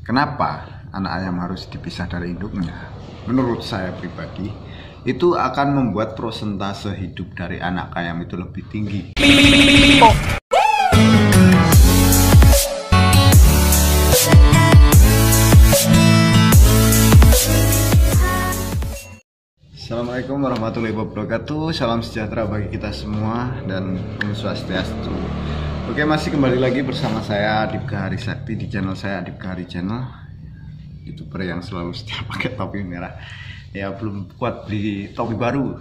Kenapa anak ayam harus dipisah dari induknya? Menurut saya pribadi, itu akan membuat prosentase hidup dari anak ayam itu lebih tinggi. Assalamualaikum warahmatullahi wabarakatuh. Salam sejahtera bagi kita semua dan Om Swastiastu. Oke, masih kembali lagi bersama saya Adipka Hari Sakti di channel saya Adipka Hari Channel. YouTuber yang selalu setia pakai topi merah. Ya, belum kuat beli topi baru.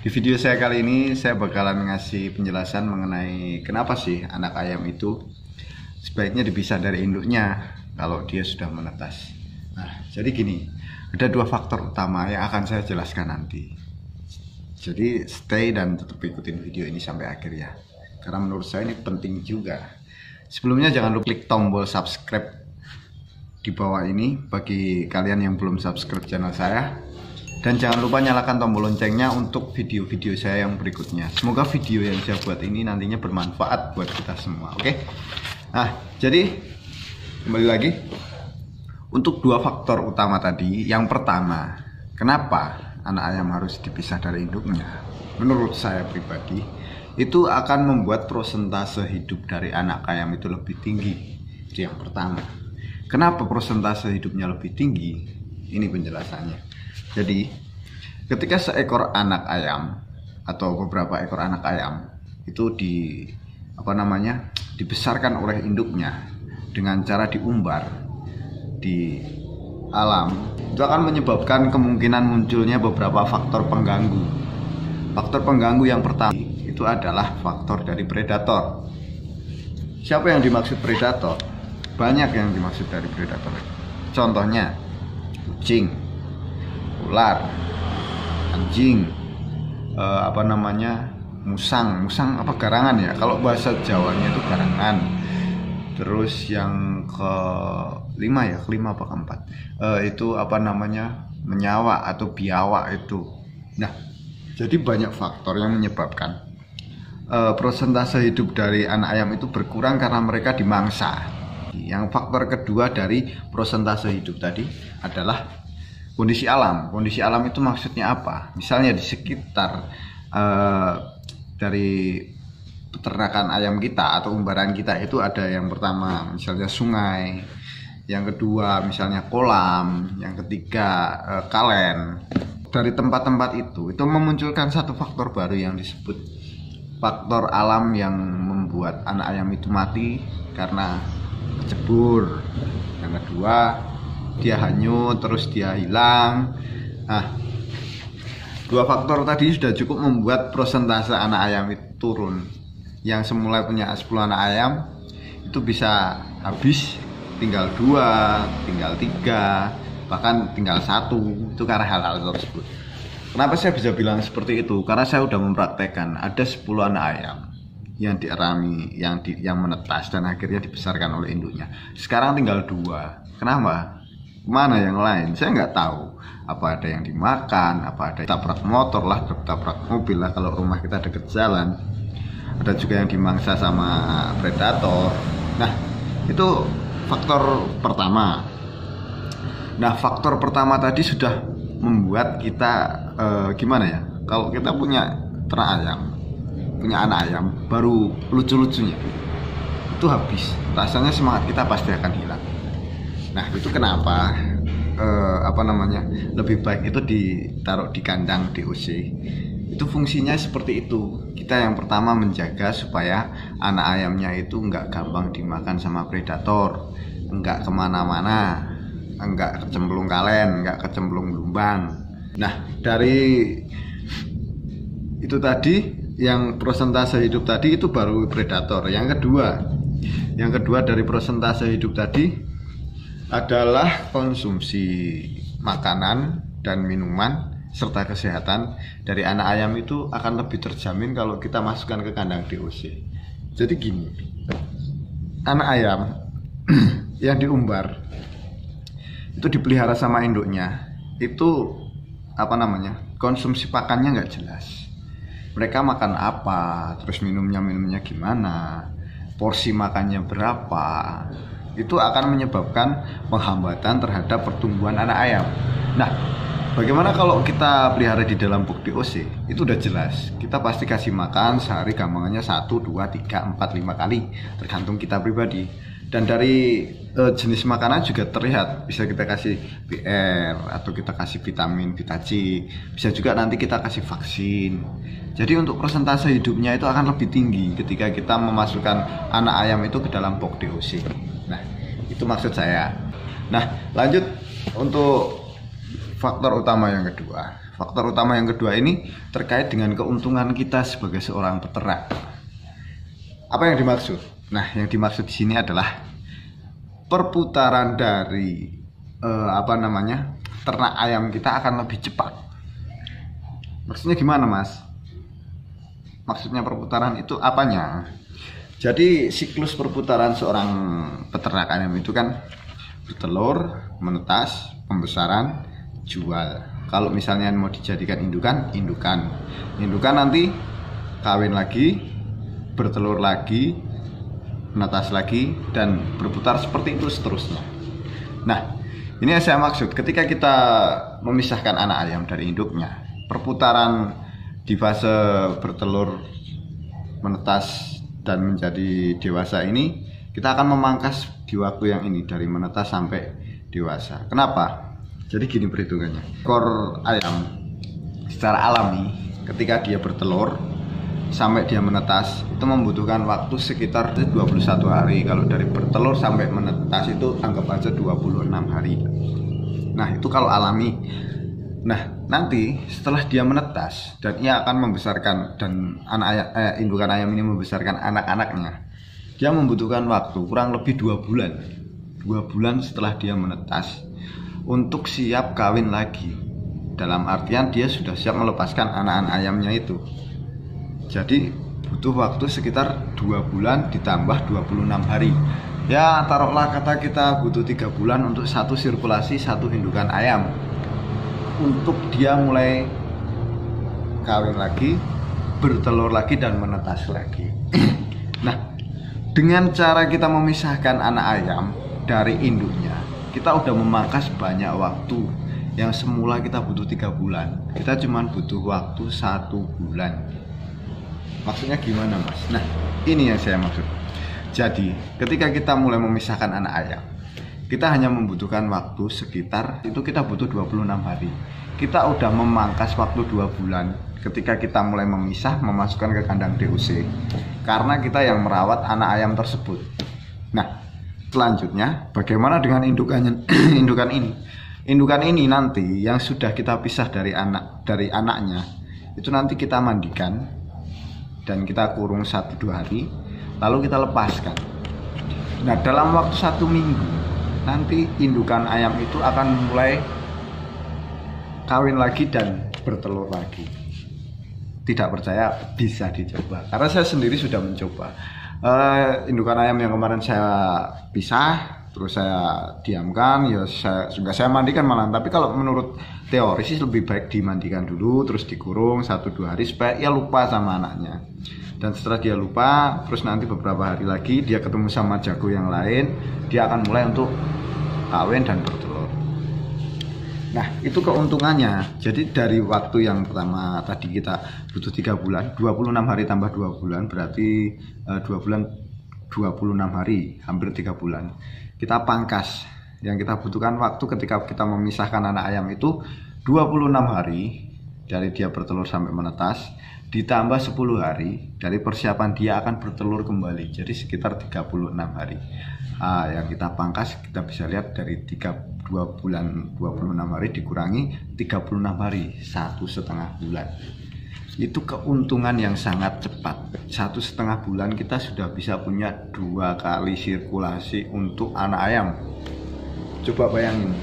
Di video saya kali ini saya bakalan ngasih penjelasan mengenai kenapa sih anak ayam itu sebaiknya dipisah dari induknya kalau dia sudah menetas. Nah, jadi gini, ada dua faktor utama yang akan saya jelaskan nanti. Jadi stay dan tetap ikutin video ini sampai akhir ya, karena menurut saya ini penting juga. Sebelumnya jangan lupa klik tombol subscribe di bawah ini bagi kalian yang belum subscribe channel saya, dan jangan lupa nyalakan tombol loncengnya untuk video-video saya yang berikutnya. Semoga video yang saya buat ini nantinya bermanfaat buat kita semua. Oke? Nah, jadi kembali lagi untuk dua faktor utama tadi. Yang pertama, kenapa anak ayam harus dipisah dari induknya? Menurut saya pribadi, itu akan membuat prosentase hidup dari anak ayam itu lebih tinggi. Itu yang pertama. Kenapa prosentase hidupnya lebih tinggi? Ini penjelasannya. Jadi, ketika seekor anak ayam atau beberapa ekor anak ayam itu dibesarkan oleh induknya dengan cara diumbar di alam, itu akan menyebabkan kemungkinan munculnya beberapa faktor pengganggu. Faktor pengganggu yang pertama itu adalah faktor dari predator. Siapa yang dimaksud predator? Banyak yang dimaksud dari predator. Contohnya kucing, ular, anjing, musang garangan ya. Kalau bahasa Jawanya itu garangan. Terus yang kelima apa keempat? Itu menyawa atau biawak itu. Nah, jadi banyak faktor yang menyebabkan prosentase hidup dari anak ayam itu berkurang karena mereka dimangsa. Yang faktor kedua dari prosentase hidup tadi adalah kondisi alam. Kondisi alam itu maksudnya apa? Misalnya di sekitar dari peternakan ayam kita atau umbaran kita itu ada yang pertama misalnya sungai, yang kedua misalnya kolam, yang ketiga kalen. Dari tempat-tempat itu memunculkan satu faktor baru yang disebut faktor alam yang membuat anak ayam itu mati karena kecebur. Yang kedua, dia hanyut, terus dia hilang. Nah, dua faktor tadi sudah cukup membuat prosentase anak ayam itu turun. Yang semula punya 10 anak ayam itu bisa habis tinggal 2, tinggal 3, bahkan tinggal 1. Itu karena hal-hal tersebut. Kenapa saya bisa bilang seperti itu? Karena saya sudah mempraktekkan ada 10 anak ayam yang dierami, yang menetas dan akhirnya dibesarkan oleh induknya. Sekarang tinggal 2. Kenapa? Mana yang lain? Saya nggak tahu. Apa ada yang dimakan, apa ada tabrak motor lah, tabrak mobil lah kalau rumah kita deket jalan. Ada juga yang dimangsa sama predator. Nah, itu faktor pertama. Nah, faktor pertama tadi sudah membuat kita gimana ya? Kalau kita punya ternak ayam, punya anak ayam, baru lucu-lucunya itu habis, rasanya semangat kita pasti akan hilang. Nah, itu kenapa lebih baik itu ditaruh di kandang DOC. Itu fungsinya seperti itu. Kita yang pertama menjaga supaya anak ayamnya itu nggak gampang dimakan sama predator, nggak kemana-mana, nggak kecemplung kalen, nggak kecemplung lumbang. Nah, dari itu tadi yang prosentase hidup tadi itu baru predator. Yang kedua dari prosentase hidup tadi adalah konsumsi makanan dan minuman serta kesehatan dari anak ayam itu akan lebih terjamin kalau kita masukkan ke kandang DOC. Jadi gini, anak ayam yang diumbar itu dipelihara sama induknya itu konsumsi pakannya nggak jelas. Mereka makan apa, terus minumnya gimana, porsi makannya berapa, itu akan menyebabkan penghambatan terhadap pertumbuhan anak ayam. Nah, bagaimana kalau kita pelihara di dalam box DOC? Itu udah jelas, kita pasti kasih makan sehari gampangannya 1, 2, 3, 4, 5 kali, tergantung kita pribadi. Dan dari jenis makanan juga terlihat, bisa kita kasih BR atau kita kasih vitamin, Vita C, bisa juga nanti kita kasih vaksin. Jadi untuk persentase hidupnya itu akan lebih tinggi ketika kita memasukkan anak ayam itu ke dalam box DOC. Nah, itu maksud saya. Nah, lanjut untuk faktor utama yang kedua. Faktor utama yang kedua ini terkait dengan keuntungan kita sebagai seorang peternak. Apa yang dimaksud? Nah, yang dimaksud di sini adalah perputaran dari ternak ayam kita akan lebih cepat. Maksudnya gimana, Mas? Maksudnya perputaran itu apanya? Jadi siklus perputaran seorang peternak ayam itu kan bertelur, menetas, pembesaran, jual. Kalau misalnya mau dijadikan indukan nanti kawin lagi, bertelur lagi, menetas lagi, dan berputar seperti itu seterusnya. Nah, ini yang saya maksud, ketika kita memisahkan anak ayam dari induknya, perputaran di fase bertelur, menetas, dan menjadi dewasa ini kita akan memangkas di waktu yang ini dari menetas sampai dewasa. Kenapa? Jadi gini perhitungannya, ekor ayam secara alami ketika dia bertelur sampai dia menetas itu membutuhkan waktu sekitar 21 hari. Kalau dari bertelur sampai menetas itu anggap aja 26 hari. Nah, itu kalau alami. Nah, nanti setelah dia menetas dan ia akan membesarkan, dan indukan ayam ini membesarkan anak-anaknya, dia membutuhkan waktu kurang lebih 2 bulan. 2 bulan setelah dia menetas untuk siap kawin lagi. Dalam artian dia sudah siap melepaskan anak-anak ayamnya itu. Jadi butuh waktu sekitar 2 bulan ditambah 26 hari. Ya, taruhlah kata kita butuh 3 bulan untuk satu sirkulasi satu indukan ayam, untuk dia mulai kawin lagi, bertelur lagi, dan menetas lagi. Nah, dengan cara kita memisahkan anak ayam dari induknya, kita udah memangkas banyak waktu. Yang semula kita butuh 3 bulan, kita cuma butuh waktu 1 bulan. Maksudnya gimana, Mas? Nah, ini yang saya maksud. Jadi, ketika kita mulai memisahkan anak ayam, kita hanya membutuhkan waktu sekitar, itu kita butuh 26 hari. Kita udah memangkas waktu 2 bulan ketika kita mulai memisah, memasukkan ke kandang DOC, karena kita yang merawat anak ayam tersebut. Nah, selanjutnya bagaimana dengan indukannya? Indukan ini nanti yang sudah kita pisah dari anaknya, itu nanti kita mandikan dan kita kurung 1-2 hari, lalu kita lepaskan. Nah, dalam waktu 1 minggu nanti indukan ayam itu akan mulai kawin lagi dan bertelur lagi. Tidak percaya bisa dicoba, karena saya sendiri sudah mencoba. Indukan ayam yang kemarin saya pisah, terus saya diamkan, ya saya mandikan malah. Tapi kalau menurut teori sih lebih baik dimandikan dulu, terus dikurung 1-2 hari supaya ia lupa sama anaknya. Dan setelah dia lupa, terus nanti beberapa hari lagi dia ketemu sama jago yang lain, dia akan mulai untuk kawin dan bertelur. Nah, itu keuntungannya. Jadi dari waktu yang pertama tadi kita butuh 3 bulan, 26 hari tambah 2 bulan berarti 2 bulan 26 hari, hampir 3 bulan. Kita pangkas. Yang kita butuhkan waktu ketika kita memisahkan anak ayam itu 26 hari dari dia bertelur sampai menetas, ditambah 10 hari dari persiapan dia akan bertelur kembali, jadi sekitar 36 hari. Yang kita pangkas kita bisa lihat dari 2 bulan 26 hari dikurangi 36 hari, 1,5 bulan. Itu keuntungan yang sangat cepat. 1,5 bulan kita sudah bisa punya 2 kali sirkulasi untuk anak ayam. Coba bayangin,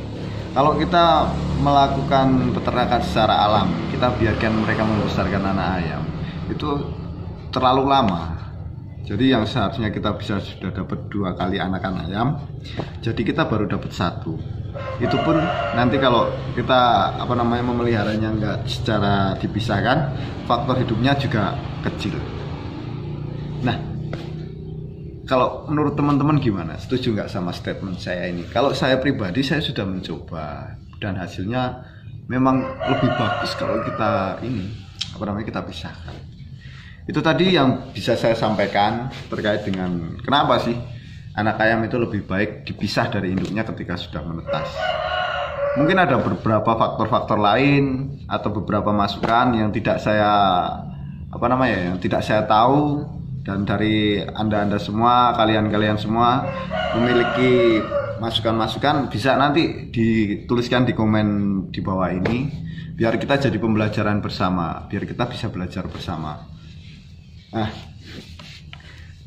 kalau kita melakukan peternakan secara alam, kita biarkan mereka membesarkan anak ayam, itu terlalu lama. Jadi yang seharusnya kita bisa sudah dapat 2 kali anakan ayam, jadi kita baru dapat 1. Itu pun nanti kalau kita memeliharanya nggak secara dipisahkan, faktor hidupnya juga kecil. Nah, kalau menurut teman-teman gimana? Setuju nggak sama statement saya ini? Kalau saya pribadi, saya sudah mencoba dan hasilnya memang lebih bagus kalau kita kita pisahkan. Itu tadi yang bisa saya sampaikan terkait dengan kenapa sih anak ayam itu lebih baik dipisah dari induknya ketika sudah menetas. Mungkin ada beberapa faktor-faktor lain atau beberapa masukan yang tidak saya tahu, dan dari Anda semua, kalian semua memiliki masukan-masukan, bisa nanti dituliskan di komen di bawah ini biar kita jadi pembelajaran bersama, biar kita bisa belajar bersama. Nah,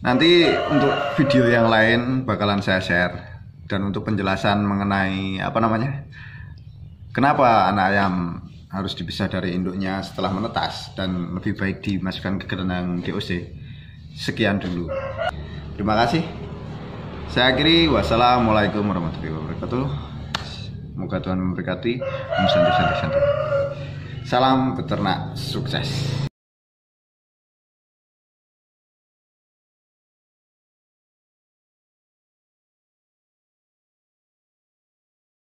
nanti untuk video yang lain bakalan saya share, dan untuk penjelasan mengenai kenapa anak ayam harus dipisah dari induknya setelah menetas dan lebih baik dimasukkan ke kandang DOC. Sekian dulu. Terima kasih. Saya akhiri. Wassalamualaikum warahmatullahi wabarakatuh. Semoga Tuhan memberkati. Salam peternak sukses.